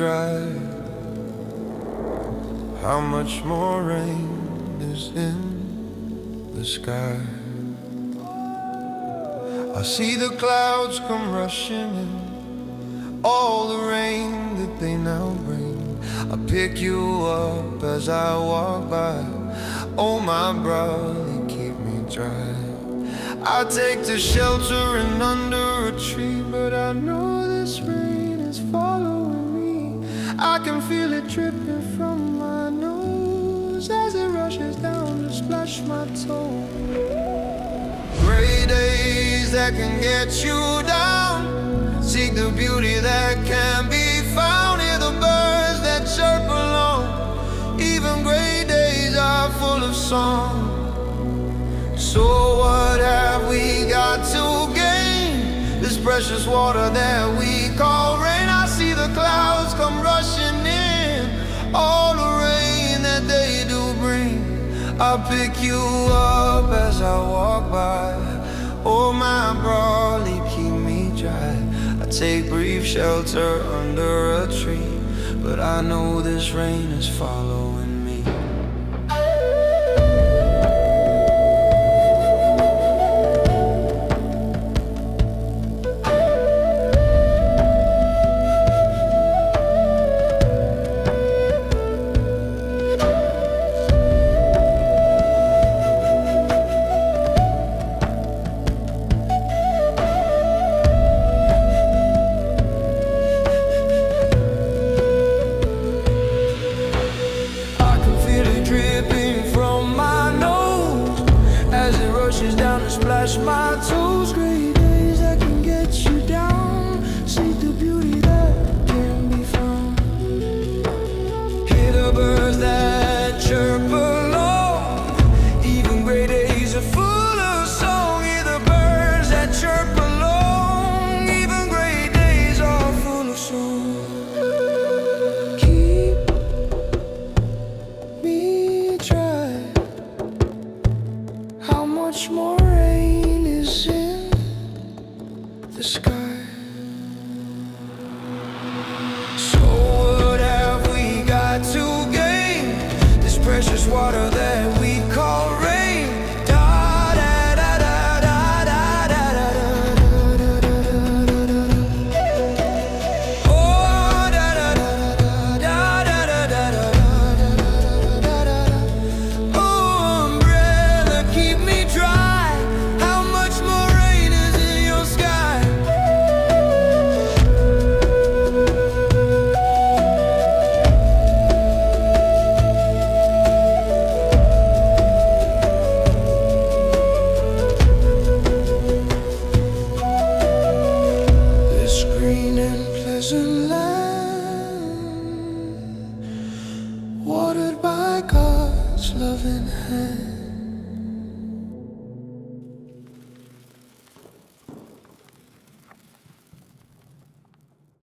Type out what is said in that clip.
dry. How much more rain is in the sky? I see the clouds come rushing in, all the rain that they now bring. I pick you up as I walk by. Oh, my brother, keep me dry. I take to sheltering under a tree, but I know this rain is following me. I can feel it dripping from my nose as it rushes down to splash my toe. Gray days that can get you down, seek the beauty that can be found. Hear the birds that chirp along. Even gray days are full of song. So what have we got to gain? This precious water that we call rain. I see the clouds come rushing in, all the rain that they do bring. I'll pick you up as I walk by. Oh, my barley, keep me dry. I take brief shelter under a tree, but I know this rain is following me. Rushes down and splash my toes. Gray days that can get you down, see the beauty that can be found. Hear the birds that chirp along. Even gray days are full of song. Hear the birds that chirp along. Even gray days are full of song. Keep me dry. How much more rain is in the sky? So what have we got to gain? This precious water that we call rain. Da da da da da da da da da da. Oh, da da da da da da da da da da. Oh, umbrella, keep me dry. How much more rain is in your sky? This green and pleasant land, watered by God's loving hand.